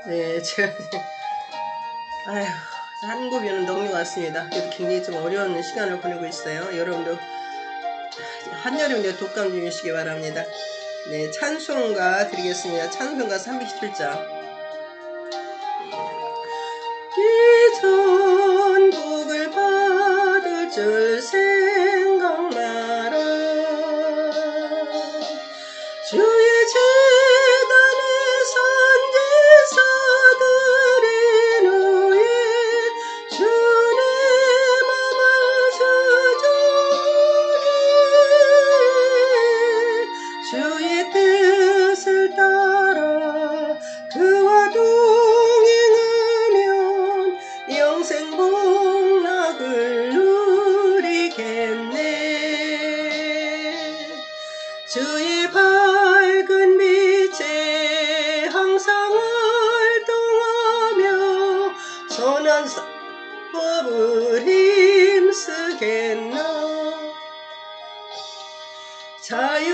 네, 제가 아휴, 한국에는 너무 왔습니다. 그래도 굉장히 좀 어려운 시간을 보내고 있어요. 여러분도 한여름에 독감 중이시기 바랍니다. 네, 찬송가 드리겠습니다. 찬송가 317장. 이전 복을 받을 줄 생각 마라. 주의 재단에 선지서들인 후에 주의 맘을 주저니 주의 뜻을 따라 그와 동행하면 영생 복락을 누리겠네. 주의 밝은 빛에 항상 활동하며 선한 법을 힘쓰겠나. 자유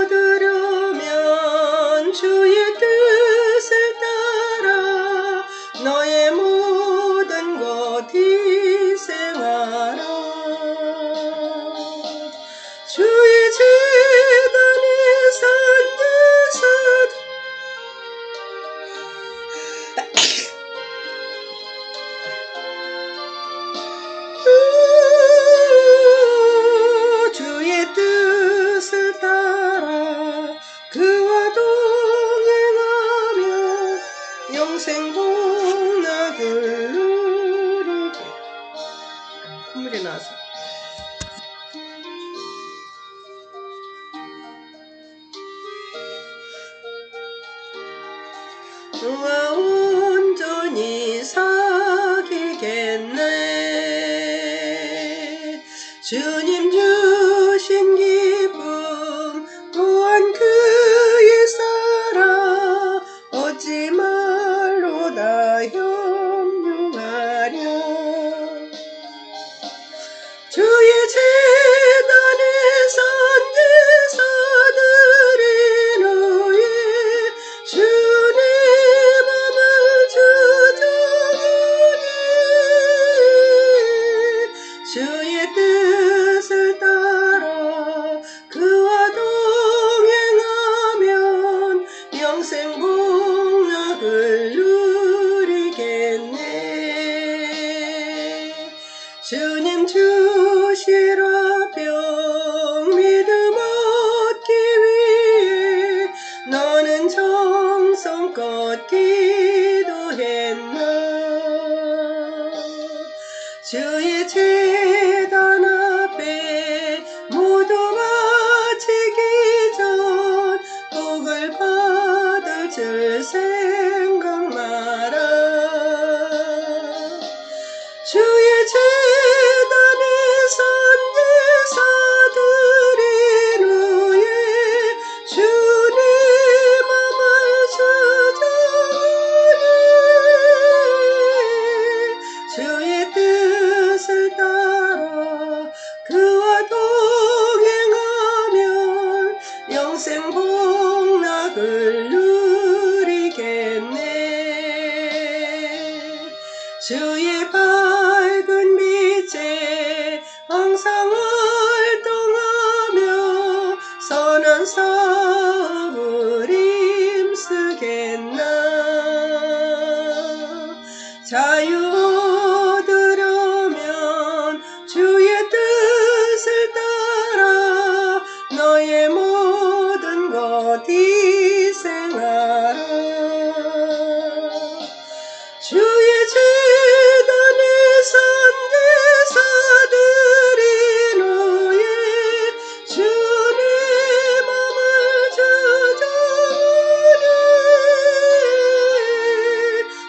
얻으려면 주의 뜻을 따라 너의 모든 것 희생하라. 주의 재단에 산지서들 주의 뜻을 따라 그와 동행하며 영생 복락을 누리게. 콧물이 나서 너와 온전히 사귀겠네. 주님 주신 기쁨 또한 그의 사랑 얻지 말로다 협류하랴. 주의 재단에 선지서들인 후에 주의 맘을 주저니 주의 뜻을 따라 그와 동행하면 영생 복락을 누리겠네. 주님 주시라 병 믿음 얻기 위해 너는 정성껏 기도했나. 주의 재단 앞에 모두 바치기 전 복을 받을 줄 생각 마라. 주의 재단에 선지서들인 후에 주의 맘을 주저니 주의 뜻을 따라 그와 동행하면 영생 복락을 누리겠네. 주의 밝은 빛에 항상 활동하며 선한 사업을 힘쓰겠나. 자유 얻으려면 주의 뜻을 따라 너의 모든 것 희생하라. 주의 재단에 선지서들인 후에 주의 맘을 주저니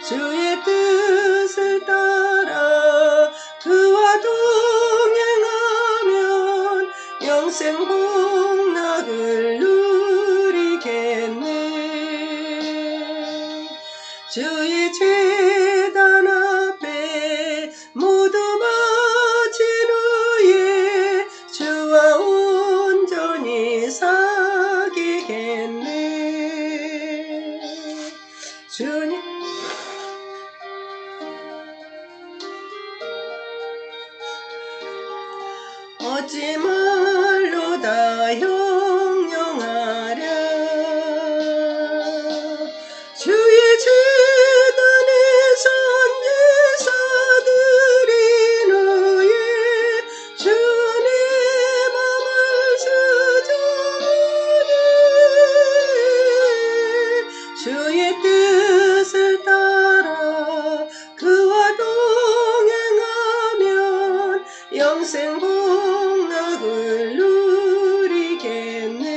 주의 뜻을 따라 그와 동행하면 영생 복락을 누리겠네. 주의 재단 앞에 모두 바친 후에 주와 온전히 사귀겠네. 주님 어찌 말로 다 형용하랴 주의 재단에 선지사들인 후에 주님 맘을 수정하네 주의 뜻을 따라 그와 동행하면 영생 복락을 누리겠네.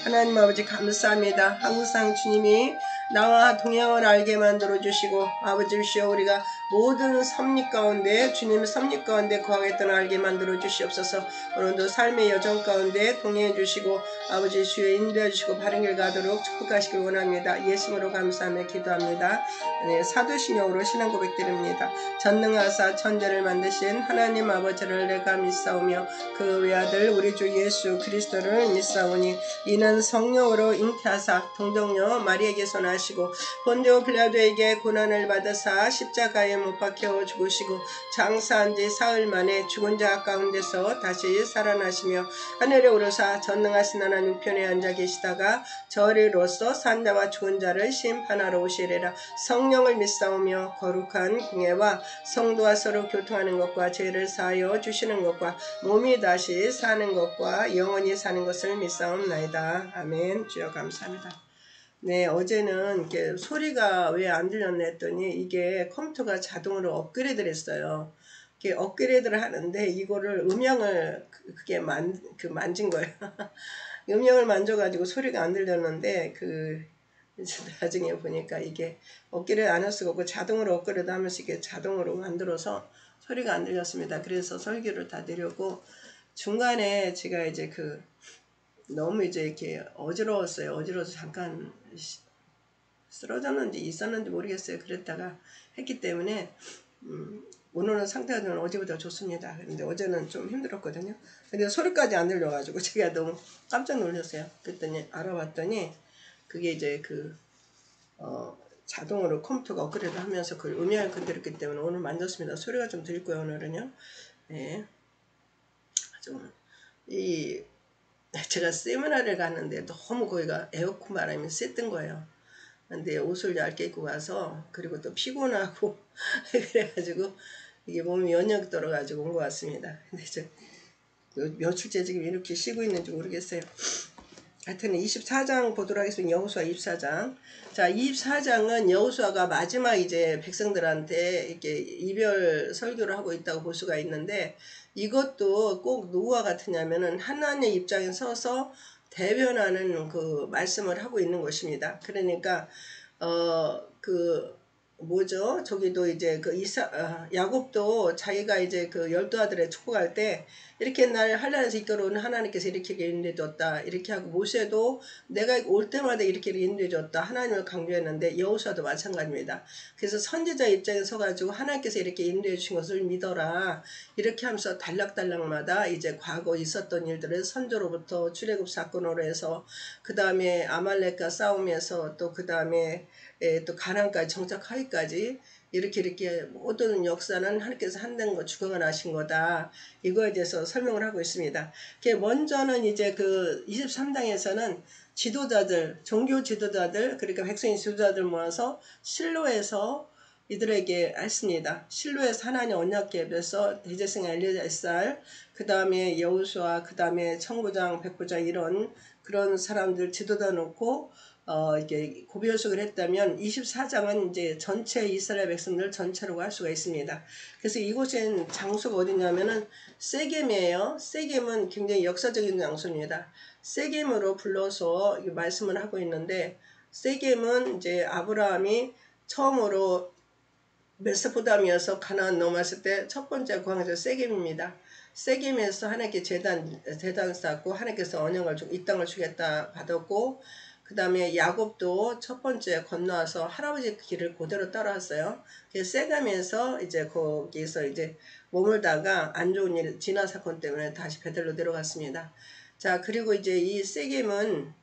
하나님 아버지 감사합니다. 항상 주님이 나와 동행을 알게 만들어 주시고 아버지시여 우리가 모든 섭리 가운데 주님의 섭리 가운데 거하겠던 알게 만들어 주시옵소서. 오늘도 삶의 여정 가운데 동행해 주시고 아버지 주여 인도해 주시고 바른 길 가도록 축복하시길 원합니다. 예수님으로 감사하며 기도합니다. 네, 사도신경으로 신앙 고백드립니다. 전능하사 천지를 만드신 하나님 아버지를 내가 믿사오며 그 외아들 우리 주 예수 그리스도를 믿사오니 이는 성령으로 잉태하사 동정녀 마리에게서 나시고 본디오 빌라도에게 고난을 받으사 십자가에 못 박혀 죽으시고 장사한 지 사흘 만에 죽은 자 가운데서 다시 살아나시며 하늘에 오르사 전능하신 하나님 편에 앉아 계시다가 저리로서 산자와 죽은 자를 심판하러 오시리라. 성령을 믿사오며 거룩한 공예와 성도와 서로 교통하는 것과 죄를 사하여 주시는 것과 몸이 다시 사는 것과 영원히 사는 것을 믿사옵나이다. 아멘. 주여 감사합니다. 네, 어제는 이렇게 소리가 왜 안 들렸나 했더니 이게 컴퓨터가 자동으로 업그레이드를 했어요. 이게 업그레이드를 하는데 이거를 음영을 그게 만진 거예요. 음영을 만져가지고 소리가 안 들렸는데 나중에 보니까 이게 업그레이드 안 할 수가 없고 자동으로 업그레이드 하면서 이게 자동으로 만들어서 소리가 안 들렸습니다. 그래서 설교를 다 내려고 중간에 제가 이제 너무 이제 이렇게 어지러웠어요. 어지러워서 잠깐 쓰러졌는지 있었는지 모르겠어요. 그랬다가 했기 때문에 오늘은 상태가 좀 어제보다 좋습니다. 근데 어제는 좀 힘들었거든요. 근데 소리까지 안 들려가지고 제가 너무 깜짝 놀랐어요. 그랬더니 알아봤더니 그게 이제 자동으로 컴퓨터가 업그레이드 하면서 그 음향을 건드렸기 때문에 오늘 만졌습니다. 소리가 좀 들릴 거예요. 오늘은요. 네. 제가 세미나를 갔는데 너무 거기가 에어컨 바람이 셌던 거예요. 근데 옷을 얇게 입고 가서 그리고 또 피곤하고 그래가지고 이게 몸이 연약이 떨어가지고 온 것 같습니다. 근데 며칠째 지금 이렇게 쉬고 있는지 모르겠어요. 하여튼 24장 보도록 하겠습니다. 여호수아 24장. 자, 24장은 여호수아가 마지막 이제 백성들한테 이렇게 이별 설교를 하고 있다고 볼 수가 있는데 이것도 꼭 누구와 같으냐면은 하나님의 입장에 서서 대변하는 그 말씀을 하고 있는 것입니다. 그러니까 뭐죠? 저기도 이제 야곱도 자기가 이제 12 아들에 축복할 때 이렇게 날 한란에서 이끌어온 하나님께서 이렇게 인도해 줬다. 이렇게 하고 모세도 내가 올 때마다 이렇게 인도해 줬다. 하나님을 강조했는데 여호수아도 마찬가지입니다. 그래서 선지자 입장에 서가지고 하나님께서 이렇게 인도해 주신 것을 믿어라. 이렇게 하면서 단락단락마다 이제 과거 있었던 일들을 선조로부터 출애굽 사건으로 해서 그 다음에 아말렉과 싸움에서 또 그 다음에 또 가나안까지 정착하기까지 이렇게 모든 역사는 하나님께서 한다는 거 주관을 하신 거다. 이거에 대해서 설명을 하고 있습니다. 먼저는 이제 23장에서는 지도자들, 종교 지도자들, 그러니까 백성의 지도자들 모아서 실로에서 이들에게 했습니다. 실로에서 하나님 언약궤에서 대제사장 엘리에셀, 그 다음에 여호수아, 그 다음에 천부장, 백부장 이런 그런 사람들 지도자 놓고 이렇게 고비연속을 했다면 24장은 이제 전체 이스라엘 백성들 전체라고 할 수가 있습니다. 그래서 이곳엔 장소가 어디냐면은 세겜이에요. 세겜은 굉장히 역사적인 장소입니다. 세겜으로 불러서 말씀을 하고 있는데 세겜은 이제 아브라함이 처음으로 메소포타미아에서 가나안 넘어왔을 때 첫 번째 광장 세겜입니다. 세겜에서 하나님께 제단 쌓고 하나님께서 언약을 주고 이 땅을 주겠다 받았고 그 다음에 야곱도 첫 번째 건너와서 할아버지 길을 그대로 따라왔어요. 그래서 세겜에서 이제 거기서 이제 머물다가 안 좋은 일, 진화 사건 때문에 다시 베델로 내려갔습니다. 자, 그리고 이제 이 세겜은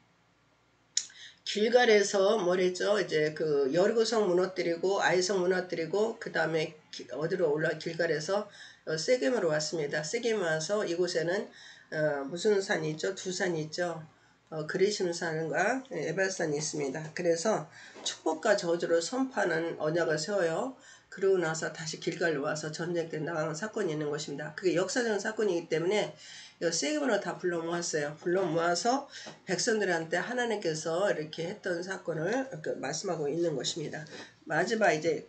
길갈에서 뭐랬죠? 이제 그 여리고성 무너뜨리고 아이성 무너뜨리고 그 다음에 어디로 올라 길갈에서 세겜으로 왔습니다. 세겜 와서 이곳에는 무슨 산이 있죠? 두 산이 있죠. 그리심산과 에발산이 있습니다. 그래서 축복과 저주를 선포하는 언약을 세워요. 그러고 나서 다시 길갈로 와서 전쟁 때 나가는 사건이 있는 것입니다. 그게 역사적인 사건이기 때문에 세겜으로 다 불러 모았어요. 불러 모아서 백성들한테 하나님께서 이렇게 했던 사건을 말씀하고 있는 것입니다. 마지막 이제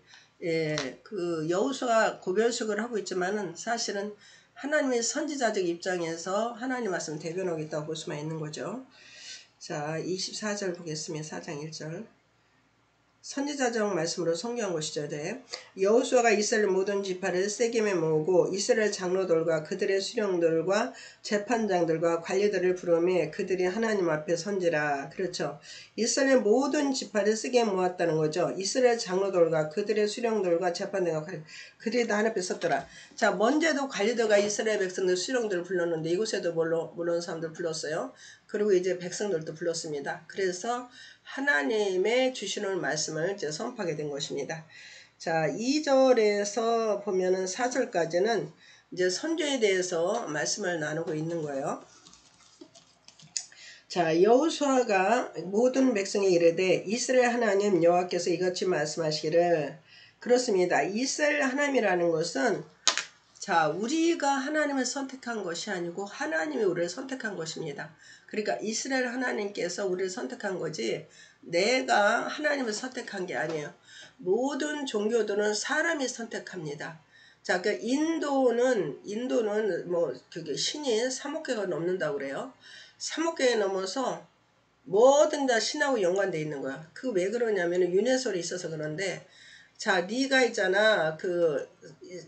그 여호수아가 고별식을 하고 있지만은 사실은 하나님의 선지자적 입장에서 하나님 말씀 대변하고 있다고 볼 수만 있는 거죠. 자, 24절 보겠습니다. 4장 1절. 선지자적 말씀으로 성경한 것이죠. 네. 여호수아가 이스라엘 모든 지파를 세겜에 모으고 이스라엘 장로들과 그들의 수령들과 재판장들과 관리들을 부르매 그들이 하나님 앞에 선지라. 그렇죠. 이스라엘 모든 지파를 세겜에 모았다는 거죠. 이스라엘 장로들과 그들의 수령들과 재판장과 그들이 다 하나님 앞에 섰더라. 자, 먼저도 관리들과 이스라엘 백성들 수령들을 불렀는데 이곳에도 물론 사람들 불렀어요. 그리고 이제 백성들도 불렀습니다. 그래서 하나님의 주시는 말씀을 이제 선포하게 된 것입니다. 자, 2절에서 보면은 4절까지는 이제 선조에 대해서 말씀을 나누고 있는 거예요. 자, 여호수아가 모든 백성에 이르되 이스라엘 하나님 여호와께서 이같이 말씀하시기를. 그렇습니다. 이스라엘 하나님이라는 것은 자, 우리가 하나님을 선택한 것이 아니고 하나님이 우리를 선택한 것입니다. 그러니까 이스라엘 하나님께서 우리를 선택한 거지 내가 하나님을 선택한 게 아니에요. 모든 종교들은 사람이 선택합니다. 자, 그 인도는 뭐 그게 신이 3억 개가 넘는다고 그래요. 3억 개에 넘어서 뭐든 다 신하고 연관돼 있는 거야. 그 왜 그러냐면 유네스코에 있어서 그런데 자, 네가 있잖아. 그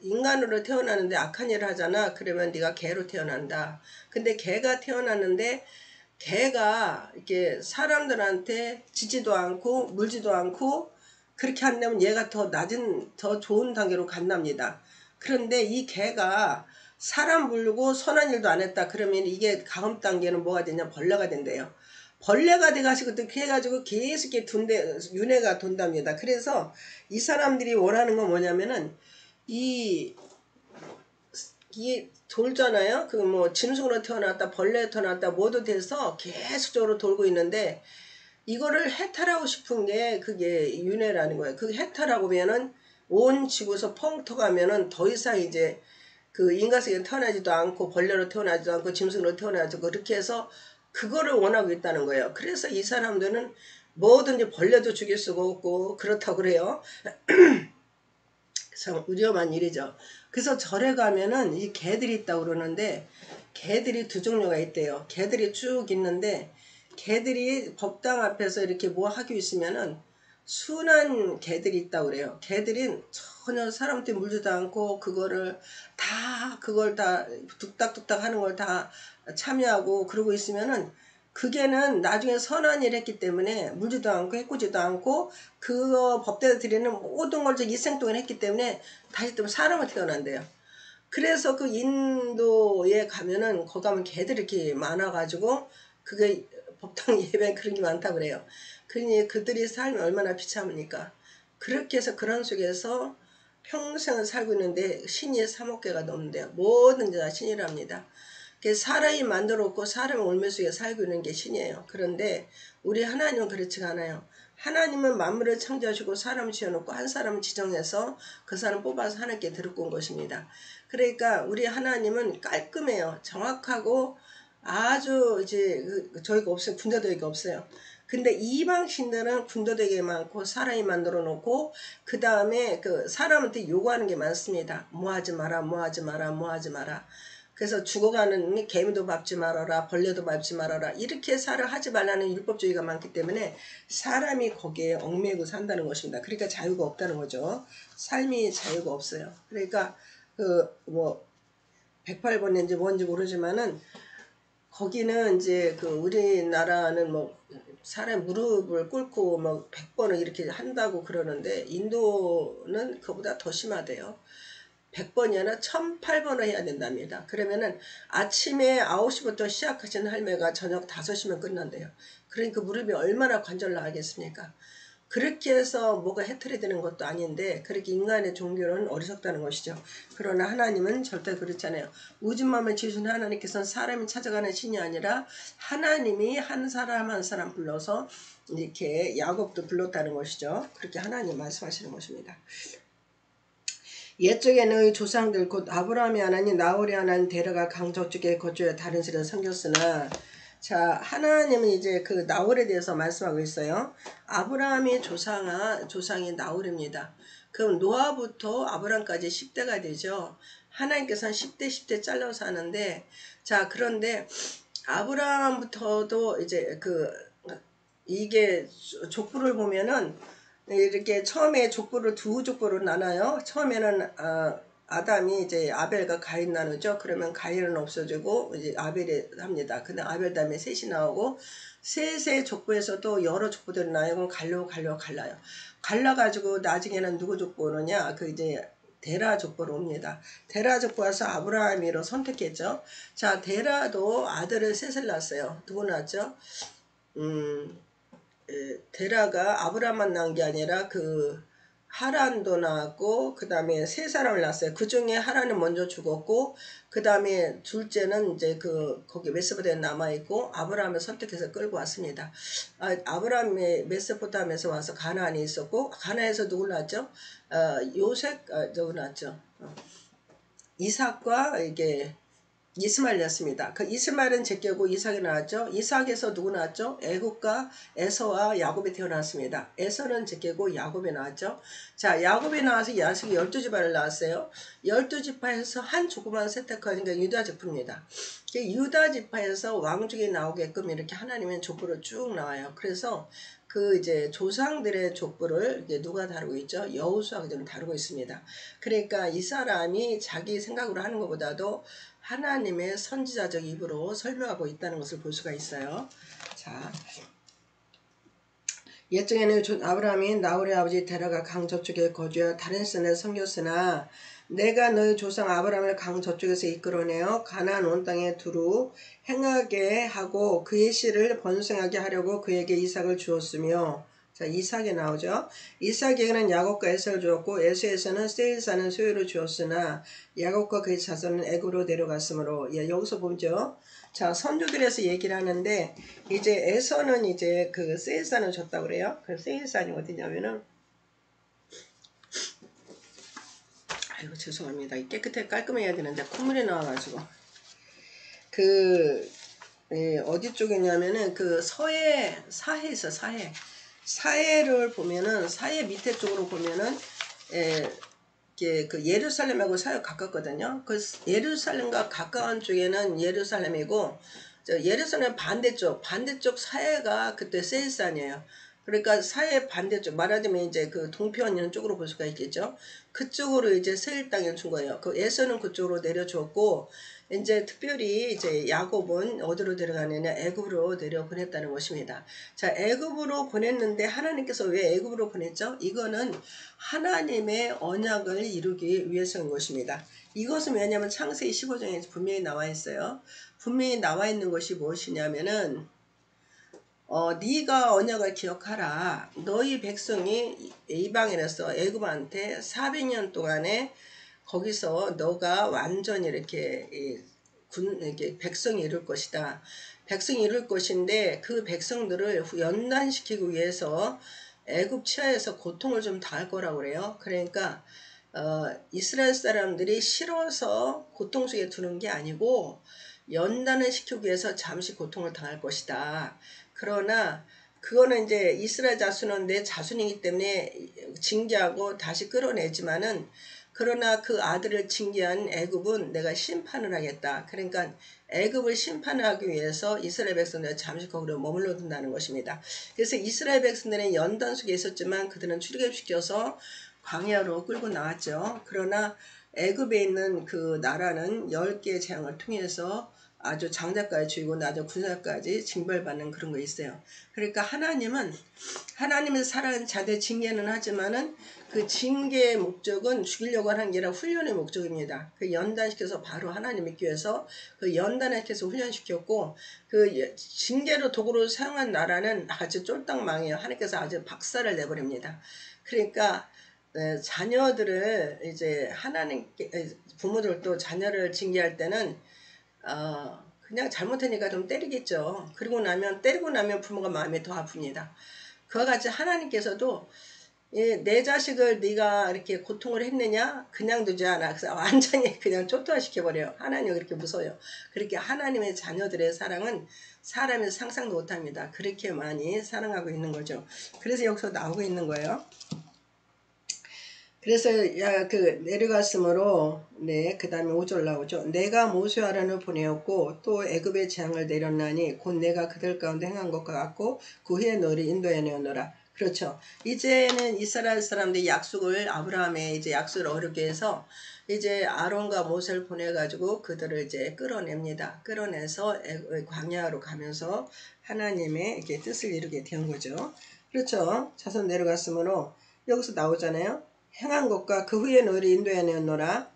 인간으로 태어나는데 악한 일을 하잖아. 그러면 네가 개로 태어난다. 근데 개가 태어났는데 개가 이렇게 사람들한테 지지도 않고 물지도 않고 그렇게 한다면 얘가 더 낮은 더 좋은 단계로 간답니다. 그런데 이 개가 사람 물고 선한 일도 안 했다. 그러면 이게 다음 단계는 뭐가 되냐? 벌레가 된대요. 벌레가 돼가지고 그렇게 해가지고 계속 이렇게 윤회가 돈답니다. 그래서 이 사람들이 원하는 건 뭐냐면은 이 돌잖아요. 그 뭐 짐승으로 태어났다, 벌레로 태어났다, 뭐도 돼서 계속적으로 돌고 있는데 이거를 해탈하고 싶은 게 그게 윤회라는 거예요. 그 해탈하고 면은 온 지구에서 펑 터가면은 더 이상 이제 그 인간성에 태어나지도 않고 벌레로 태어나지도 않고 짐승으로 태어나지도 그렇게 해서 그거를 원하고 있다는 거예요. 그래서 이 사람들은 뭐든지 벌레도 죽일 수가 없고 그렇다고 그래요. 참 위험한 일이죠. 그래서 절에 가면은 이 개들이 있다고 그러는데 개들이 두 종류가 있대요. 개들이 쭉 있는데 개들이 법당 앞에서 이렇게 뭐 하고 있으면은 순한 개들이 있다고 그래요. 개들이 전혀 사람한테 물지도 않고 그걸 다 뚝딱뚝딱 하는 걸 다 참여하고 그러고 있으면은 그 개는 나중에 선한 일 했기 때문에 물지도 않고 해코지도 않고 그 법대로 드리는 모든 걸 일생 동안 했기 때문에 다시 또 사람을 태어난대요. 그래서 그 인도에 가면은 거기 가면 개들이 이렇게 많아가지고 그게 법당 예배 그런 게 많다고 그래요. 그러니 그들이 삶이 얼마나 비참합니까? 그렇게 해서 그런 속에서 평생을 살고 있는데 신이 3억 개가 넘는데요. 뭐든지 다 신이랍니다. 사람이 만들었고 사람의 올매 속에 살고 있는 게 신이에요. 그런데 우리 하나님은 그렇지가 않아요. 하나님은 만물을 창조하시고 사람을 지어놓고 한 사람을 지정해서 그 사람 뽑아서 하나님께 드리고 온 것입니다. 그러니까 우리 하나님은 깔끔해요. 정확하고 아주 이제 저희가 없어요. 군더더기가 없어요. 근데 이방 신들은 군더더기가 많고 사람이 만들어 놓고 그 다음에 그 사람한테 요구하는 게 많습니다. 뭐 하지 마라, 뭐 하지 마라, 뭐 하지 마라. 그래서 죽어가는 개미도 밟지 말아라, 벌레도 밟지 말아라, 이렇게 살을 하지 말라는 율법주의가 많기 때문에 사람이 거기에 얽매이고 산다는 것입니다. 그러니까 자유가 없다는 거죠. 삶이 자유가 없어요. 그러니까 그 뭐 108번인지 뭔지 모르지만은 거기는 이제 그 우리나라는 뭐 사람 무릎을 꿇고 뭐 100번을 이렇게 한다고 그러는데 인도는 그보다 더 심하대요. 100번이 아니라 1008번을 해야 된답니다. 그러면은 아침에 9시부터 시작하신 할매가 저녁 5시면 끝난대요. 그러니까 무릎이 얼마나 관절 나겠습니까? 그렇게 해서 뭐가 해탈이 되는 것도 아닌데 그렇게 인간의 종교는 어리석다는 것이죠. 그러나 하나님은 절대 그렇지 않아요. 우주만을 지으신 하나님께서는 사람이 찾아가는 신이 아니라 하나님이 한 사람 한 사람 불러서 이렇게 야곱도 불렀다는 것이죠. 그렇게 하나님 말씀하시는 것입니다. 옛적에 너희 조상들 곧 아브라함이 하나님 나홀이 하나님 데려가 강 저쪽에 거주해 다른 시를 섬겼으나 자 하나님은 이제 그 나홀에 대해서 말씀하고 있어요. 아브라함이 조상이 나홀입니다. 그럼 노아부터 아브라함까지 10대가 되죠. 하나님께서는 10대 잘라서 하는데 자 그런데 아브라함부터도 이제 이게 족보를 보면은 이렇게 처음에 족보를 두 족보로 나눠요. 처음에는 아담이 이제 아벨과 가인 나누죠. 그러면 가인은 없어지고 이제 아벨이 합니다. 근데 아벨 다음에 셋이 나오고 셋의 족보에서도 여러 족보들이 나오고 갈라요. 갈라가지고 나중에는 누구 족보 오느냐? 그 이제 데라 족보로 옵니다. 데라 족보 와서 아브라함이로 선택했죠. 자, 데라도 아들을 셋을 낳았어요. 누구 낳았죠? 데라가 아브라함만 낳은 게 아니라 그 하란도 낳았고 그 다음에 세 사람을 낳았어요. 그 중에 하란은 먼저 죽었고 그 다음에 둘째는 이제 거기 메소포타미아에 남아있고 아브라함을 선택해서 끌고 왔습니다. 아브라함이 메소포타미아에서 와서 가나안에 있었고 가나안에서 누굴 낳았죠? 요셉 누구 낳았죠? 이삭과 이게 이스마엘이었습니다. 그 이스마엘은 제껴고 이삭이 나왔죠. 이삭에서 누구 나왔죠? 애굽과 에서와 야곱이 태어났습니다. 에서는 제껴고 야곱이 나왔죠. 자, 야곱이 나와서 야식이 12지파를 낳았어요. 12지파에서 한 조그만 세탁하니까 유다지파입니다. 유다지파에서 왕족이 나오게끔 이렇게 하나님의 족보로 쭉 나와요. 그래서 그 이제 조상들의 족보를 이제 누가 다루고 있죠? 여호수아가 좀 다루고 있습니다. 그러니까 이 사람이 자기 생각으로 하는 것보다도 하나님의 선지자적 입으로 설명하고 있다는 것을 볼 수가 있어요. 자, 옛적에는 아브라함이 나홀의 아버지 데라가 강 저쪽에 거주하여 다른 신을 섬겼으나 내가 너희 조상 아브라함을 강 저쪽에서 이끌어내어 가나안 온 땅에 두루 행하게 하고 그의 씨를 번성하게 하려고 그에게 이삭을 주었으며 자 이삭이 나오죠. 이삭에게는 야곱과 에서를 주었고 에서에서는 세일 사는 소유를 주었으나 야곱과 그의 자손은 애굽으로 내려갔으므로 여기서 보죠. 자 선조들에서 얘기를 하는데 이제 에서는 이제 그 세일산을 줬다고 그래요. 그 세일산이 어디냐면은 아이고 죄송합니다. 깨끗하게 깔끔해야 되는데 콧물이 나와가지고 어디 쪽이냐면은 그 사해 있어 사해를 보면은 사해 밑에 쪽으로 보면은 그 예루살렘하고 사해가 가깝거든요. 그 예루살렘과 가까운 쪽에는 예루살렘이고 예루살렘 반대쪽 사해가 그때 세일산이에요. 그러니까 사해 반대쪽 말하자면 이제 그 동편 이런 쪽으로 볼 수가 있겠죠. 그쪽으로 이제 세일 땅을 준 거예요. 그 에서는 그쪽으로 내려주었고 이제 특별히 이제 야곱은 어디로 데려가느냐 애굽으로 내려 보냈다는 것입니다. 자 애굽으로 보냈는데 하나님께서 왜 애굽으로 보냈죠? 이거는 하나님의 언약을 이루기 위해서인 것입니다. 이것은 왜냐하면 창세기 15장에 분명히 나와 있어요. 분명히 나와 있는 것이 무엇이냐면은 네가 언약을 기억하라. 너희 백성이 이방인에서 애굽한테 400년 동안에 거기서 너가 완전히 이렇게 백성이 이룰 것이다. 백성이 이룰 것인데 그 백성들을 연단시키기 위해서 애굽 치하에서 고통을 좀 당할 거라고 그래요. 그러니까 이스라엘 사람들이 싫어서 고통 속에 두는 게 아니고 연단을 시키기 위해서 잠시 고통을 당할 것이다. 그러나 그거는 이제 이스라엘 자손은 내 자손이기 때문에 징계하고 다시 끌어내지만은 그러나 그 아들을 징계한 애굽은 내가 심판을 하겠다. 그러니까 애굽을 심판하기 위해서 이스라엘 백성들을 잠시 거기로 머물러 둔다는 것입니다. 그래서 이스라엘 백성들은 연단 속에 있었지만 그들은 출애굽시켜서 광야로 끌고 나왔죠. 그러나 애굽에 있는 그 나라는 10개의 재앙을 통해서 아주 장자까지 죽이고 나중 군사까지 징벌받는 그런 거 있어요. 그러니까 하나님의 사랑하는 자들 징계는 하지만은 그 징계의 목적은 죽이려고 하는 게 아니라 훈련의 목적입니다. 그 연단시켜서 바로 하나님 믿기 위해서 그 연단시켜서 훈련시켰고 그 징계로 도구로 사용한 나라는 아주 쫄딱 망해요. 하나님께서 아주 박살을 내버립니다. 그러니까 자녀들을 이제 하나님께 부모들도 자녀를 징계할 때는 그냥 잘못하니까 좀 때리겠죠. 때리고 나면 부모가 마음이 더 아픕니다. 그와 같이 하나님께서도 내 자식을 네가 이렇게 고통을 했느냐? 그냥 두지 않아. 그래서 완전히 그냥 초토화시켜버려요. 하나님이 그렇게 무서워요. 그렇게 하나님의 자녀들의 사랑은 사람이 상상도 못합니다. 그렇게 많이 사랑하고 있는 거죠. 그래서 여기서 나오고 있는 거예요. 그래서 내려갔으므로 그 다음에 5절 나오죠. 내가 모세 아론을 보내었고 또 애굽의 재앙을 내렸나니 곧 내가 그들 가운데 행한 것과 같고 그 후에 너를 인도해 내었노라. 그렇죠. 이제는 이스라엘 사람들이 아브라함의 이제 약속을 어렵게 해서 이제 아론과 모세를 보내가지고 그들을 이제 끌어냅니다. 끌어내서 광야로 가면서 하나님의 이렇게 뜻을 이루게 된 거죠. 그렇죠. 자손 내려갔으므로 여기서 나오잖아요. 행한 것과 그 후에 너를 인도해 내었노라.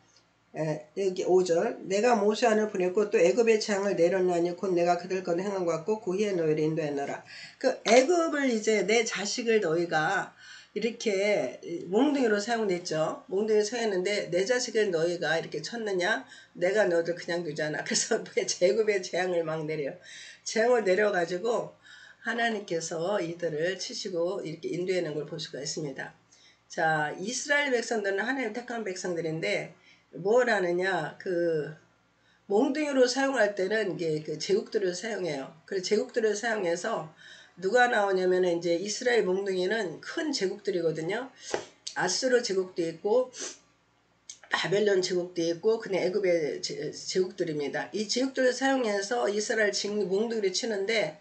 여기 5절 내가 모세 안을 보냈고 또 애굽의 재앙을 내렸나니 곧 내가 그들 건 행한 것 같고 그 후에 너희를 인도했노라. 그 애굽을 이제 내 자식을 너희가 이렇게 몽둥이로 사용했죠. 몽둥이로 사용했는데 내 자식을 너희가 이렇게 쳤느냐? 내가 너희들 그냥 두잖아. 그래서 애굽의 재앙을 막 내려요. 재앙을 내려가지고 하나님께서 이들을 치시고 이렇게 인도하는 걸 볼 수가 있습니다. 자, 이스라엘 백성들은 하나님 택한 백성들인데 뭘 하느냐? 그 몽둥이로 사용할 때는 이게 그 제국들을 사용해요. 그래서 제국들을 사용해서 누가 나오냐면은 이제 이스라엘 몽둥이는 큰 제국들이거든요. 아수르 제국도 있고 바벨론 제국도 있고 그냥 애굽의 제국들입니다. 이 제국들을 사용해서 이스라엘 몽둥이를 치는데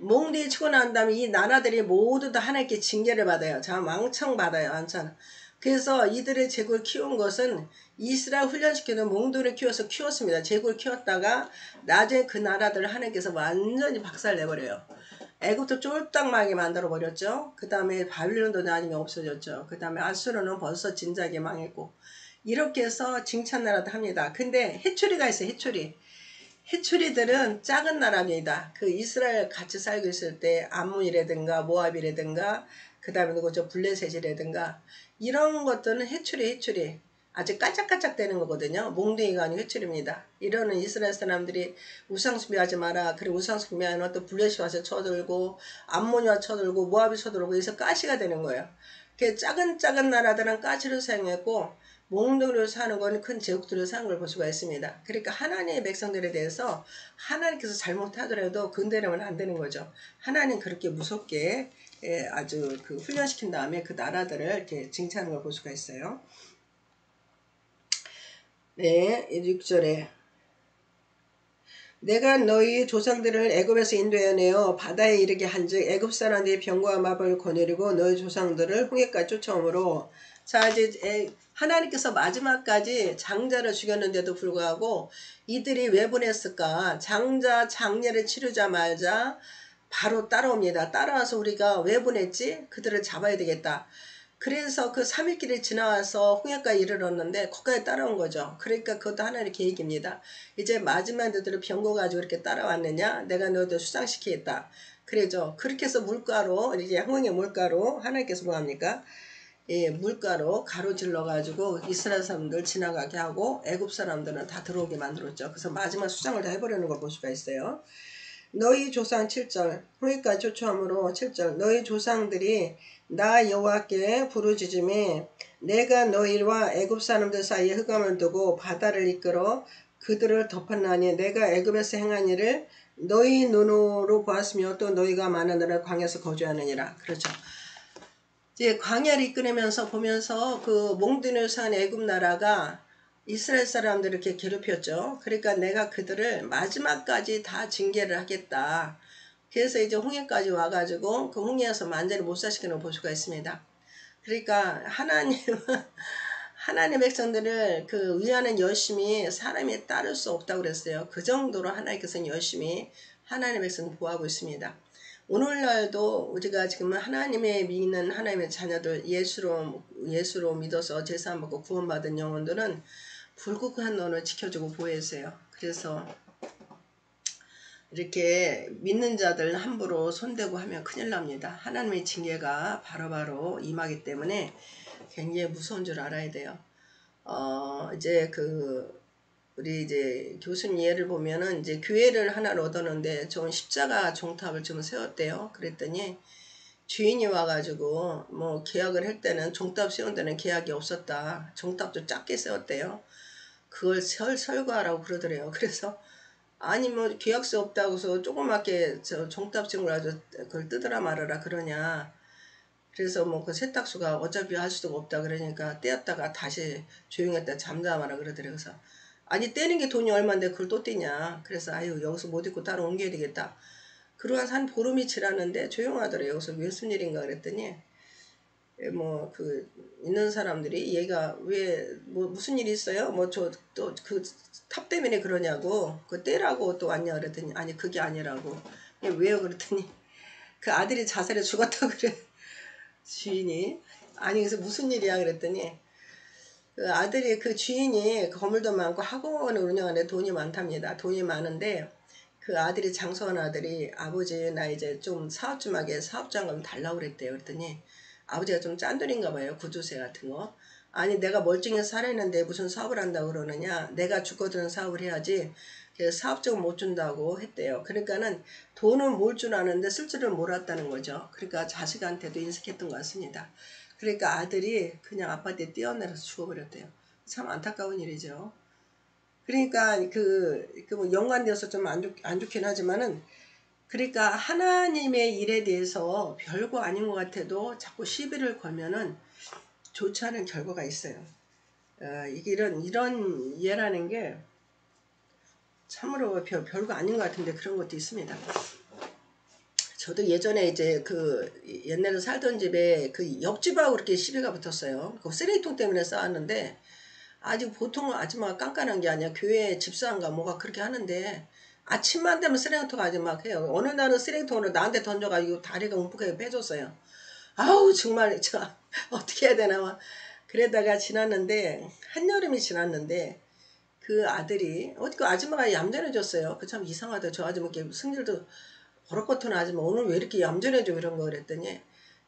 몽둥이 치고 난 다음에 이 나라들이 모두 다 하나님께 징계를 받아요. 참 왕창 받아요. 왕창. 그래서 이들의 제국을 키운 것은 이스라엘 훈련시키는 몽둥이를 키웠습니다. 제국을 키웠다가 나중에 그 나라들을 하나님께서 완전히 박살내버려요. 애국도 쫄딱망하게 만들어버렸죠. 그 다음에 바빌론도 나중에 없어졌죠. 그 다음에 아수르는 벌써 진작에 망했고 이렇게 해서 징찬나라도 합니다. 근데 해초리가 있어요. 해초리들은 작은 나라입니다. 그 이스라엘 같이 살고 있을 때 암몬이라든가 모압이라든가 그 다음에 누구죠? 블레셋이라든가 이런 것들은 해초리 아주 까짝까짝 되는 거거든요. 몽둥이가 아니고 해초리입니다. 이러는 이스라엘 사람들이 우상 숭배하지 마라. 그리고 우상 숭배하는 또 블레셋 와서 쳐들고 암몬이 와서 쳐들고 모압이 쳐들고 그래서 가시가 되는 거예요. 그 작은 나라들은 가시를 사용했고 몽둥이로 사는 건 큰 제국들을 사는 걸 볼 수가 있습니다. 그러니까 하나님의 백성들에 대해서 하나님께서 잘못하더라도 건드리면 안 되는 거죠. 하나님 그렇게 무섭게 아주 그 훈련시킨 다음에 그 나라들을 이렇게 징치하는 걸 볼 수가 있어요. 네, 6절에 내가 너희 조상들을 애굽에서 인도해내어 바다에 이르게 한즉 애굽 사람들이 병과 마병을 거느리고 너희 조상들을 홍해까지 쫓아오므로 자 이제 하나님께서 마지막까지 장자를 죽였는데도 불구하고 이들이 왜 보냈을까? 장례를 치르자마자 바로 따라옵니다. 따라와서 우리가 왜 보냈지? 그들을 잡아야 되겠다. 그래서 그 3일길을 지나와서 홍해까지 이르렀는데 거기까지 따라온 거죠. 그러니까 그것도 하나님의 계획입니다. 이제 마지막 너희들을 병거 가지고 이렇게 따라왔느냐? 내가 너희들 수상시키겠다. 그래죠. 그렇게 해서 물가로 이제 홍해 물가로 하나님께서 뭐합니까? 물가로 가로질러 가지고 이스라엘 사람들 지나가게 하고 애굽 사람들은 다 들어오게 만들었죠. 그래서 마지막 수상을 다 해버리는 걸 볼 수가 있어요. 너희 조상 7절 홍해까지 쫓아오므로 7절 너희 조상들이 나 여호와께 부르짖음에 내가 너희와 애굽 사람들 사이에 흑암을 두고 바다를 이끌어 그들을 덮었나니 내가 애굽에서 행한 일을 너희 눈으로 보았으며 또 너희가 많으느라 광야에서 거주하느니라. 그렇죠. 이제 광야를 이끌면서 보면서 그 몽둥이를 사는 애굽 나라가 이스라엘 사람들을 이렇게 괴롭혔죠. 그러니까 내가 그들을 마지막까지 다 징계를 하겠다. 그래서 이제 홍해까지 와가지고 그 홍해에서 완전히 못 사시키는 걸 볼 수가 있습니다. 그러니까 하나님의 백성들을 그 위하는 열심이 사람이 따를 수 없다고 그랬어요. 그 정도로 하나님께서는 열심히 하나님의 백성을 보호하고 있습니다. 오늘날도 우리가 지금 하나님의 믿는 하나님의 자녀들 예수로 믿어서 제사 받고 구원받은 영혼들은 불국한 논을 지켜주고 보호했어요. 그래서 이렇게 믿는 자들 함부로 손대고 하면 큰일 납니다. 하나님의 징계가 바로바로 임하기 때문에 굉장히 무서운 줄 알아야 돼요. 이제 우리 이제 교수님 예를 보면은 이제 교회를 하나를 얻었는데 좀 십자가 종탑을 좀 세웠대요. 그랬더니 주인이 와가지고 뭐 계약을 할 때는 종탑 세운 데는 계약이 없었다. 종탑도 작게 세웠대요. 그걸 설거하라고 그러더래요. 그래서 아니 뭐 계약서 없다고 해서 조그맣게 저 종탑 세운 걸 가지고 그걸 뜯으라 말아라 그러냐. 그래서 뭐 그 세탁소가 어차피 할 수도 없다 그러니까 떼었다가 다시 조용했다 잠잠하라 그러더래요. 그래서 아니 떼는 게 돈이 얼마인데 그걸 또 떼냐. 그래서 아유 여기서 못 입고 따로 옮겨야 되겠다. 그러고 한 보름이 지났는데 조용하더래요. 여기서 무슨 일인가 그랬더니 뭐 그 있는 사람들이 얘가 왜 뭐 무슨 일이 있어요? 뭐 저 또 그 탑 때문에 그러냐고 그 떼라고 또 왔냐 그랬더니 아니 그게 아니라고. 왜요 그랬더니 그 아들이 자살해 죽었다고 그래. 주인이 아니 그래서 무슨 일이야 그랬더니 그 아들이 그 주인이 건물도 많고 학원을 운영하는데 돈이 많답니다. 돈이 많은데 그 아들이 장수한 아들이 아버지 나 이제 좀 사업 좀 하게 사업장금 달라고 그랬대요. 그랬더니 아버지가 좀 짠돌인가 봐요. 구두쇠 같은 거. 아니 내가 멀쩡해서 살아있는데 무슨 사업을 한다고 그러느냐. 내가 죽거든 사업을 해야지. 그래서 사업적은 못 준다고 했대요. 그러니까는 돈은 뭘 줄 아는데 쓸 줄을 몰랐다는 거죠. 그러니까 자식한테도 인색했던 것 같습니다. 그러니까 아들이 그냥 아파트에 뛰어내려서 죽어버렸대요. 참 안타까운 일이죠. 그러니까 뭐 연관되어서 좀 안 좋긴 하지만은 그러니까 하나님의 일에 대해서 별거 아닌 것 같아도 자꾸 시비를 걸면은 좋지 않은 결과가 있어요. 이런 이해라는 게 참으로 별거 아닌 것 같은데 그런 것도 있습니다. 저도 예전에 이제 옛날에 살던 집에 그 옆집하고 그렇게 시비가 붙었어요. 그 쓰레기통 때문에 싸웠는데 아직 보통 아줌마가 깐깐한 게 아니야. 교회 집사인가 뭐가 그렇게 하는데 아침만 되면 쓰레기통 아줌마가 해요. 어느 날은 쓰레기통을 나한테 던져가지고 다리가 움푹하게 빼줬어요. 아우 정말 저 어떻게 해야 되나 막 그러다가 지났는데 한여름이 지났는데 그 아들이 그 아줌마가 얌전해졌어요. 그 참 이상하다. 저 아줌마 이렇게 승질도 버럭버럭한 아줌마 오늘 왜 이렇게 얌전해져 이런 거 그랬더니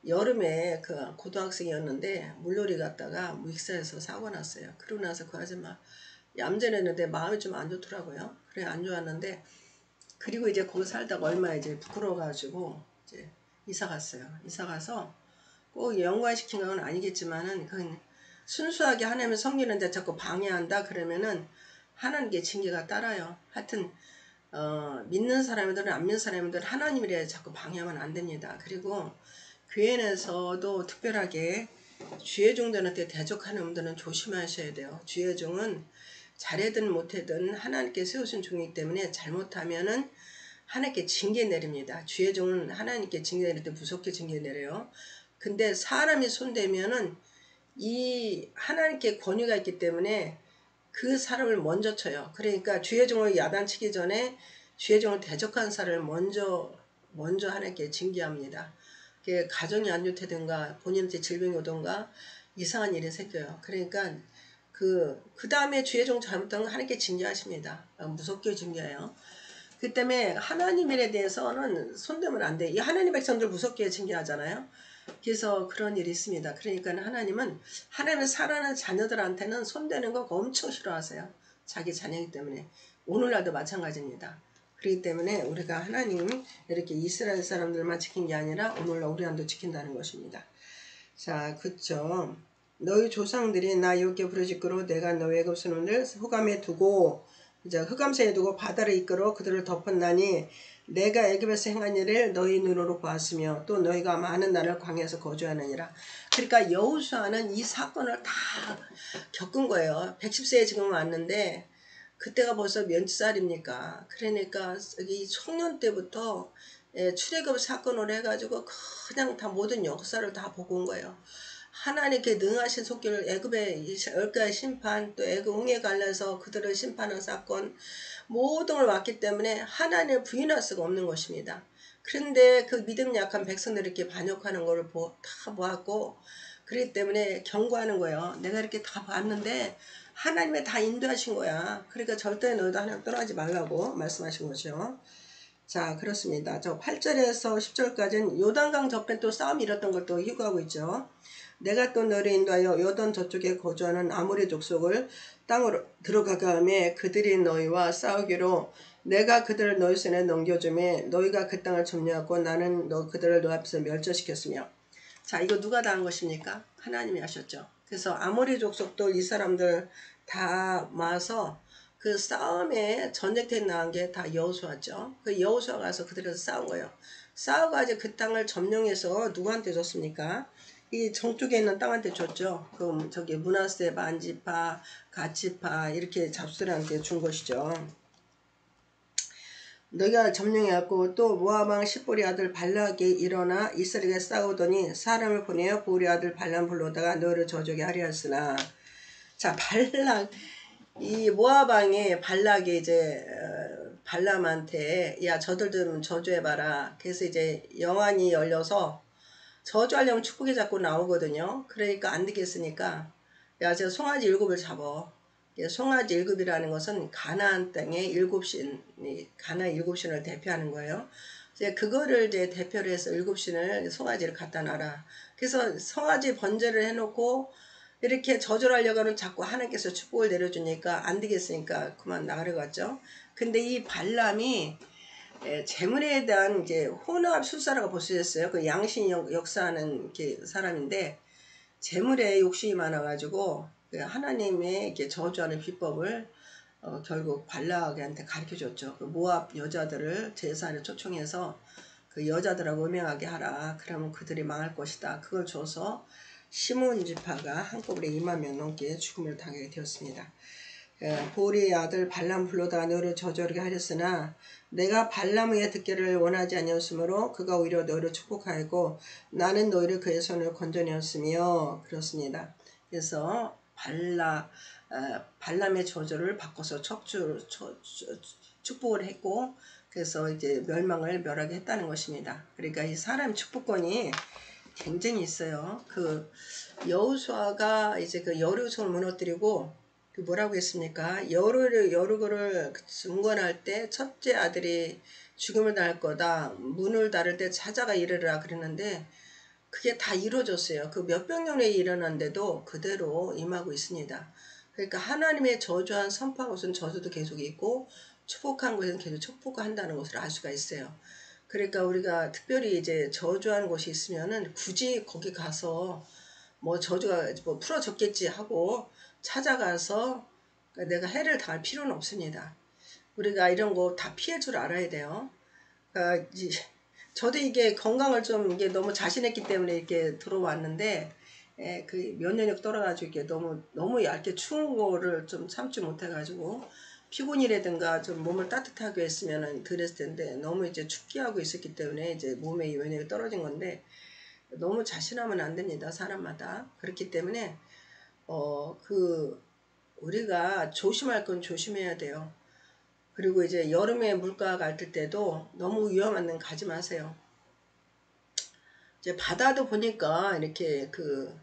여름에 그 고등학생이었는데 물놀이 갔다가 믹서에서 사고 났어요. 그러고 나서 그 아줌마 얌전했는데 마음이 좀 안 좋더라고요. 그래 안 좋았는데 그리고 이제 거기 살다가 얼마 이제 부끄러워가지고 이제 이사 갔어요. 이사 가서 꼭 연관시킨 건 아니겠지만은 그건 순수하게 하나님을 섬기는데 자꾸 방해한다 그러면은 하나님께 징계가 따라요. 하여튼 믿는 사람들은 안 믿는 사람들은 하나님이래 자꾸 방해하면 안 됩니다. 그리고 교회 내에서도 특별하게 주의 종들한테 대적하는 분들은 조심하셔야 돼요. 주의 종은 잘하든 못하든 하나님께 세우신 종이기 때문에 잘못하면은 하나님께 징계 내립니다. 주의 종은 하나님께 징계 내릴 때 무섭게 징계 내려요. 근데 사람이 손대면은 이 하나님께 권위가 있기 때문에 그 사람을 먼저 쳐요. 그러니까 주의 종을 야단치기 전에 주의 종을 대적한 사람을 먼저 하나님께 징계합니다. 가정이 안 좋다든가 본인한테 질병이 오든가 이상한 일이 생겨요. 그러니까 그 다음에 주의 종 잘못한 건 하나님께 징계하십니다. 무섭게 징계해요. 그 때문에 하나님 일에 대해서는 손대면 안 돼. 이 하나님 백성들 무섭게 징계하잖아요. 그래서 그런 일이 있습니다. 그러니까 하나님은 하나님을 사랑하는 자녀들한테는 손대는 거 엄청 싫어하세요. 자기 자녀이기 때문에. 오늘날도 마찬가지입니다. 그렇기 때문에 우리가 하나님 이렇게 이스라엘 사람들만 지킨 게 아니라 오늘날 우리한테도 지킨다는 것입니다. 자, 그쵸. 너희 조상들이 나 여기에 부르짖기로 내가 너희 애굽 선원을 흑암에 두고 이제 흑암새에 두고 바다를 이끌어 그들을 덮었나니 내가 애굽에서 행한 일을 너희 눈으로 보았으며 또 너희가 많은 날을 광야에서 거주하느니라. 그러니까 여호수아는 이 사건을 다 겪은 거예요. 110세에 지금 왔는데 그때가 벌써 몇 살입니까? 그러니까 이 청년 때부터 출애굽 사건을 해가지고 그냥 다 모든 역사를 다 보고 온 거예요. 하나님께 능하신 손길을 애굽의 열가의 심판 또 애굽 홍해 갈라서 그들을 심판한 사건 모든 걸 왔기 때문에 하나님을 부인할 수가 없는 것입니다. 그런데 그 믿음 약한 백성들이 이렇게 반역하는 걸 다 보았고 그렇기 때문에 경고하는 거예요. 내가 이렇게 다 봤는데 하나님이 다 인도하신 거야. 그러니까 절대 너희도 하나님 떠나지 말라고 말씀하신 거죠. 자, 그렇습니다. 저 8절에서 10절까지는 요단강 저편 또 싸움이 일었던 걸 또 희구하고 있죠. 내가 또 너를 인도하여 요단 저쪽에 거주하는 아모리 족속을 땅으로 들어가게 하며 그들이 너희와 싸우기로 내가 그들을 너희 손에 넘겨주며 너희가 그 땅을 점령하고 나는 그들을 너희 앞에서 멸절시켰으며. 자, 이거 누가 다 한 것입니까? 하나님이 하셨죠. 그래서 아모리 족속도 이 사람들 다 모아서 그 싸움에 전쟁터에 나온 게 다 여호수아죠. 그 여호수아 가서 그들에서 싸운 거예요. 싸워가지고 그 땅을 점령해서 누구한테 줬습니까? 이 정쪽에 있는 땅한테 줬죠. 그럼 저기 므낫세, 반지파, 갓지파 이렇게 잡술한테 준 것이죠. 너희가 점령해갖고 또 모압 왕 십볼의 아들 발락이 일어나 이스라엘에 싸우더니 사람을 보내어 보울의 아들 발람 불러다가 너희를 저주게 하려 했으나. 자, 발락 이 모압 왕이 발락이 이제 발람한테 야 저들 좀 저주해봐라. 그래서 이제 영안이 열려서 저주하려면 축복이 자꾸 나오거든요. 그러니까 안 되겠으니까 야 저 송아지 7을 잡어. 송아지 7이라는 것은 가나안 땅의 7신, 가나안 7신을 대표하는 거예요. 이제 그거를 이제 대표로 해서 7신을 송아지를 갖다 놔라. 그래서 송아지 번제를 해놓고 이렇게 저주를 하려고 하면 자꾸 하나님께서 축복을 내려주니까 안 되겠으니까 그만 나가려고 했죠. 근데 이 발람이 재물에 대한 이제 혼합 술사라고 볼 수 있어요. 그 양신 역사하는 사람인데 재물에 욕심이 많아가지고 하나님의 이렇게 저주하는 비법을 결국 발락한테 가르쳐줬죠. 그 모압 여자들을 제사를 초청해서 그 여자들하고 음행하게 하라. 그러면 그들이 망할 것이다. 그걸 줘서 시몬 지파가 한꺼번에 2만 명 넘게 죽음을 당하게 되었습니다. 보울의 아들 발람 불러다가 너를 저주하게 하였으나 내가 발람의 듣기를 원하지 아니었으므로 그가 오히려 너를 축복하였고 나는 너희를 그의 손을 건져내었으며. 그렇습니다. 그래서 발람의 저주를 바꿔서 축복을 했고 그래서 이제 멸망을 멸하게 했다는 것입니다. 그러니까 이 사람 축복권이 굉장히 있어요. 그 여호수아가 이제 그 여리고성을 무너뜨리고 그 뭐라고 했습니까? 여리고를 중건할 때 첫째 아들이 죽음을 당할 거다. 문을 닫을 때 찾아가 이르라 그랬는데 그게 다 이루어졌어요. 그 몇백 년에 일어난데도 그대로 임하고 있습니다. 그러니까 하나님의 저주한 선포한 것은 저주도 계속 있고 축복한 것은 계속 축복한다는 것을 알 수가 있어요. 그러니까 우리가 특별히 이제 저주하는 곳이 있으면은 굳이 거기 가서 뭐 저주가 뭐 풀어졌겠지 하고 찾아가서 내가 해를 당할 필요는 없습니다. 우리가 이런 거 다 피할 줄 알아야 돼요. 그러니까 저도 이게 건강을 좀 이게 너무 자신했기 때문에 이렇게 들어왔는데 그 면역력 떨어가지고 이게 너무 얇게 추운 거를 좀 참지 못해가지고 피곤이라든가 좀 몸을 따뜻하게 했으면은 덜했을 텐데 너무 이제 춥게 하고 있었기 때문에 이제 몸의 면역이 떨어진 건데 너무 자신하면 안 됩니다. 사람마다. 그렇기 때문에 우리가 조심할 건 조심해야 돼요. 그리고 이제 여름에 물가 갈뜰 때도 너무 위험한 데는 가지 마세요. 이제 바다도 보니까 이렇게 그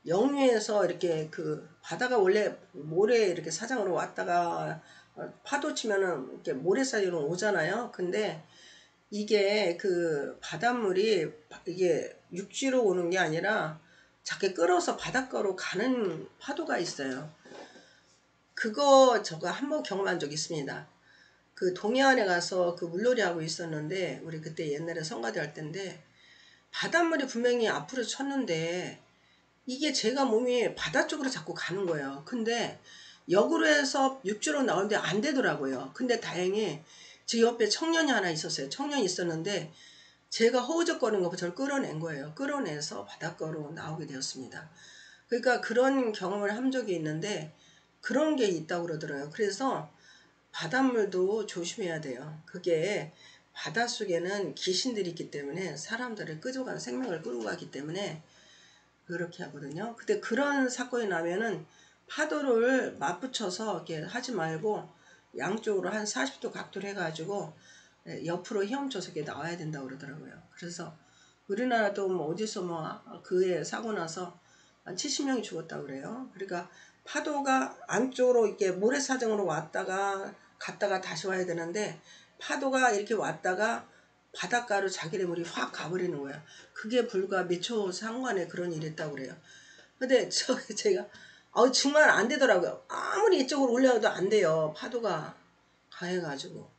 영유에서 이렇게 그 바다가 원래 모래 이렇게 사장으로 왔다가 파도 치면은 이렇게 모래사이로 오잖아요. 근데 이게 그 바닷물이 이게 육지로 오는 게 아니라 자꾸 끌어서 바닷가로 가는 파도가 있어요. 저거 한번 경험한 적 있습니다. 그 동해안에 가서 그 물놀이 하고 있었는데 우리 그때 옛날에 성가대 할 때인데 바닷물이 분명히 앞으로 쳤는데 이게 제가 몸이 바다 쪽으로 자꾸 가는 거예요. 근데 역으로 해서 육지로 나오는데 안 되더라고요. 근데 다행히 제 옆에 청년이 하나 있었어요. 청년이 있었는데 제가 허우적거리는 거 저를 끌어낸 거예요. 끌어내서 바닷가로 나오게 되었습니다. 그러니까 그런 경험을 한 적이 있는데 그런 게 있다고 그러더라고요. 그래서 바닷물도 조심해야 돼요. 그게 바닷속에는 귀신들이 있기 때문에 사람들을 끄져가는 생명을 끌고 가기 때문에 그렇게 하거든요. 근데 그런 사건이 나면은 파도를 맞붙여서 이렇게 하지 말고 양쪽으로 한 40도 각도를 해가지고 옆으로 헤엄쳐서 이렇게 나와야 된다고 그러더라고요. 그래서 우리나라도 뭐 어디서 뭐 그에 사고 나서 한 70명이 죽었다고 그래요. 그러니까 파도가 안쪽으로 이렇게 모래사장으로 왔다가 갔다가 다시 와야 되는데 파도가 이렇게 왔다가 바닷가로 자기네 물이 확 가버리는 거야. 그게 불과 몇 초 상관에 그런 일이 있다고 그래요. 근데 제가 정말 안 되더라고요. 아무리 이쪽으로 올려도 안 돼요. 파도가 강해가지고.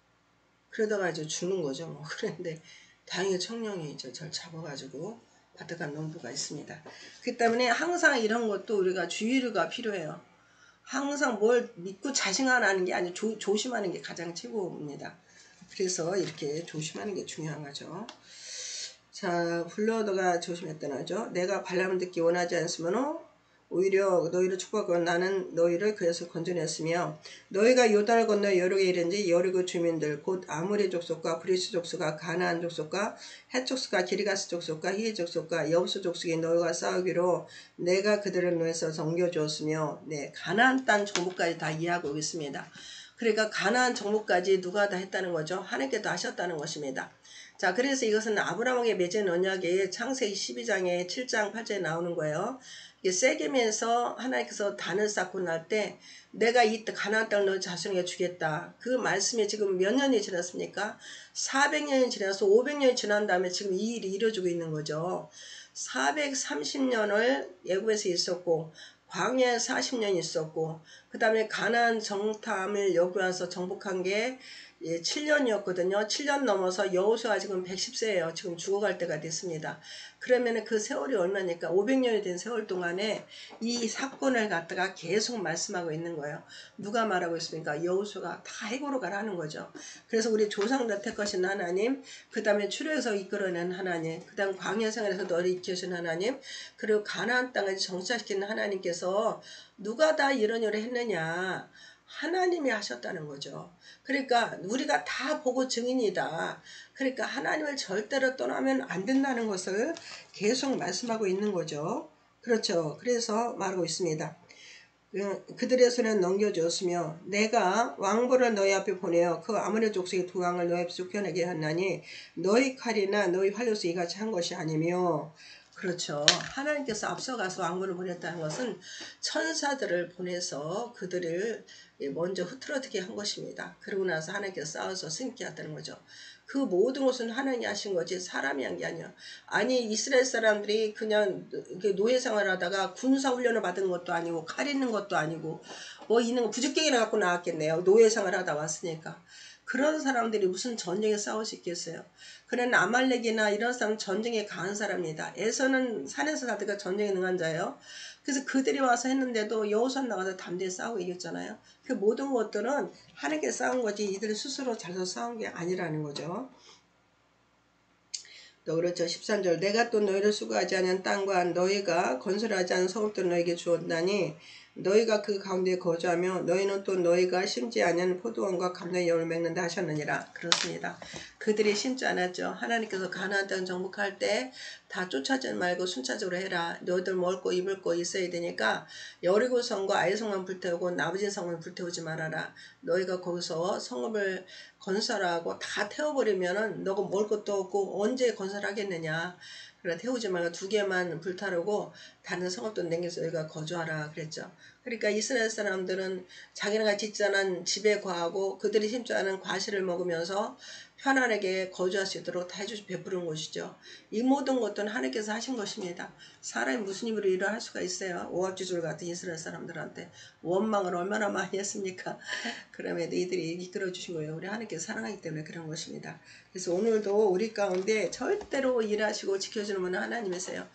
그러다가 이제 죽는 거죠. 뭐. 그런데 다행히 청룡이 이제 절 잡아가지고 바닷가 농부가 있습니다. 그 때문에 항상 이런 것도 우리가 주의가 필요해요. 항상 뭘 믿고 자신하는 게 아니고 조심하는 게 가장 최고입니다. 그래서 이렇게 조심하는 게 중요한 거죠. 자, 블러드가 조심했다는 거죠. 내가 발람을 듣기 원하지 않으면 오히려 너희를 축복하고 나는 너희를 그에서 건져냈으며 너희가 요단을 건너 여리고에 이른지 여리고 주민들 곧 아모리 족속과 브리스 족속과 가나안 족속과 헷 족속과 기르가스 족속과 히에 족속과 여부스 족속이 너희가 싸우기로 내가 그들을 너에서 정겨주었으며 네, 가나안 땅 정복까지 다 이해하고 있습니다. 그러니까 가나안 정복까지 누가 다 했다는 거죠. 하나님께서 하셨다는 것입니다. 자, 그래서 이것은 아브라함에게 맺은 언약이 창세기 12장에 7장 8절에 나오는 거예요. 이게 세겜에서 하나님께서 단을 쌓고 날 때 내가 이 가나안 땅을 너 자손에게 주겠다. 그 말씀이 지금 몇 년이 지났습니까? 400년이 지나서 500년이 지난 다음에 지금 이 일이 이루어지고 있는 거죠. 430년을 애굽에서 있었고 광야에 40년 있었고 그 다음에 가나안 정탐을 여기와서 정복한 게 7년이었거든요. 7년 넘어서 여호수아가 지금 110세예요. 지금 죽어갈 때가 됐습니다. 그러면 그 세월이 얼마니까 500년이 된 세월 동안에 이 사건을 갖다가 계속 말씀하고 있는 거예요. 누가 말하고 있습니까? 여호수아가 다 해고로 가라는 거죠. 그래서 우리 조상들 택하신 하나님, 그 다음에 출애굽에서 이끌어낸 하나님, 그 다음 광야 생활에서 너를 이끄신 하나님, 그리고 가나안 땅을 정착시키는 하나님께서 누가 다 이런 일을 했느냐? 하나님이 하셨다는 거죠. 그러니까 우리가 다 보고 증인이다. 그러니까 하나님을 절대로 떠나면 안 된다는 것을 계속 말씀하고 있는 거죠. 그렇죠. 그래서 말하고 있습니다. 그들의 손에 넘겨주었으며 내가 왕보를 너희 앞에 보내어 그 아모리 족속의 두 왕을 너희 앞에 쫓겨내게 하나니 너희 칼이나 너희 활로서 이같이 한 것이 아니며 그렇죠. 하나님께서 앞서가서 왕보를 보냈다는 것은 천사들을 보내서 그들을 먼저 흐트러지게 한 것입니다. 그러고 나서 하나님께서 싸워서 승리케 했다는 거죠. 그 모든 것은 하나님이 하신 거지 사람이 한 게 아니야. 아니 이스라엘 사람들이 그냥 노예 생활하다가 군사훈련을 받은 것도 아니고 칼 있는 것도 아니고 뭐 있는 부적격이나 갖고 나왔겠네요. 노예 생활하다 왔으니까. 그런 사람들이 무슨 전쟁에 싸울 수 있겠어요. 그런 아말렉이나 이런 사람은 전쟁에 강한 사람입니다. 에서는 산에서 살다가 전쟁에 능한 자예요. 그래서 그들이 와서 했는데도 여호수아 나가서 담대히 싸우고 이겼잖아요. 그 모든 것들은 하나님께 싸운 거지 이들 스스로 잘서 싸운 게 아니라는 거죠. 또 그렇죠. 13절 내가 또 너희를 수고하지 않은 땅과 너희가 건설하지 않은 성읍들을 너희에게 주었나니 너희가 그 가운데 거주하며 너희는 또 너희가 심지 않은 포도원과 감람의 열을 맺는다 하셨느니라. 그렇습니다. 그들이 심지 않았죠. 하나님께서 가나안 땅 정복할 때 다 쫓아지 말고 순차적으로 해라. 너희들 먹을 거 입을 거 있어야 되니까 여리고 성과 아이성만 불태우고 나머지 성을 불태우지 말아라. 너희가 거기서 성읍을 건설하고 다 태워버리면은 너가 먹을 것도 없고 언제 건설하겠느냐. 그래 태우지 말고 2개만 불타르고 다른 성읍도 남겨서 여기가 거주하라 그랬죠. 그러니까 이스라엘 사람들은 자기네가 짓지 않은 집에 거하고 그들이 심지 않은 과실을 먹으면서 편안하게 거주할 수 있도록 다 해주시 베푸는 것이죠. 이 모든 것들은 하나님께서 하신 것입니다. 사람이 무슨 힘으로 일을 할 수가 있어요. 오합지졸 같은 이스라엘 사람들한테 원망을 얼마나 많이 했습니까? 그럼에도 이들이 이끌어 주신 거예요. 우리 하나님께서 사랑하기 때문에 그런 것입니다. 그래서 오늘도 우리 가운데 절대로 일하시고 지켜주는 분은 하나님이세요.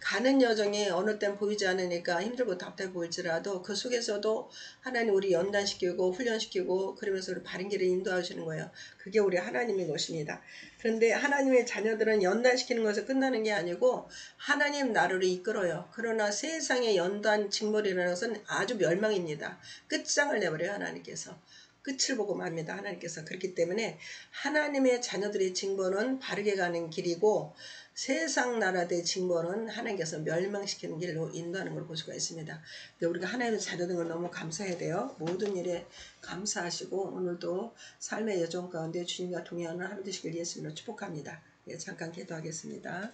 가는 여정이 어느 땐 보이지 않으니까 힘들고 답답해 보일지라도 그 속에서도 하나님 우리 연단시키고 훈련시키고 그러면서 우리 바른 길을 인도하시는 거예요. 그게 우리 하나님의 것입니다. 그런데 하나님의 자녀들은 연단시키는 것에 끝나는 게 아니고 하나님 나라로 이끌어요. 그러나 세상의 연단 징벌이라는 것은 아주 멸망입니다. 끝장을 내버려요. 하나님께서. 끝을 보고 맙니다. 하나님께서. 그렇기 때문에 하나님의 자녀들의 징벌은 바르게 가는 길이고 세상 나라들의 징벌은 하나님께서 멸망시키는 길로 인도하는 걸 볼 수가 있습니다. 근데 우리가 하나님의 자녀된 걸 너무 감사해야 돼요. 모든 일에 감사하시고 오늘도 삶의 여정 가운데 주님과 동행하는 하루 되시길 예수님으로 축복합니다. 예, 잠깐 기도하겠습니다.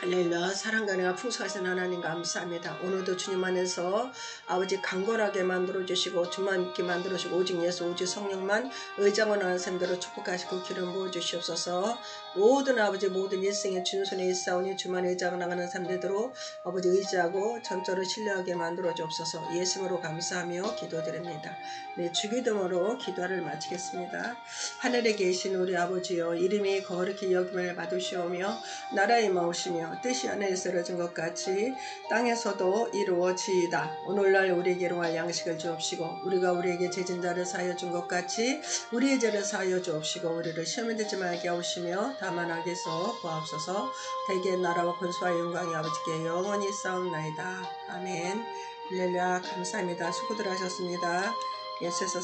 할렐루야. 사랑과 은혜가 풍성하신 하나님 감사합니다. 오늘도 주님 안에서 아버지 강건하게 만들어주시고 주만 믿게 만들어주시고 오직 예수 오직 성령만 의장원 하는 셈대로 축복하시고 기름 부어주시옵소서. 모든 아버지 모든 일생의 준손에 있사오니 주만 의장 나가는 셈대로 아버지 의지하고 전적으로 신뢰하게 만들어주옵소서. 예수님으로 감사하며 기도드립니다. 네, 주기도모로 기도를 마치겠습니다. 하늘에 계신 우리 아버지여 이름이 거룩히 여김을 받으시오며 나라의 마오시며 뜻이 하늘에서 이루어진 것 같이 땅에서도 이루어지이다. 오늘날 우리에게 일용할 양식을 주옵시고 우리가 우리에게 죄진 자를 사하여 준 것 같이 우리의 죄를 사하여 주옵시고 우리를 시험에 들지 말게 하옵시며 다만 악에서 구하옵소서. 대개 나라와 권수와 영광이 아버지께 영원히 싸움나이다. 아멘. 할렐루야. 감사합니다. 수고들 하셨습니다. 예수에서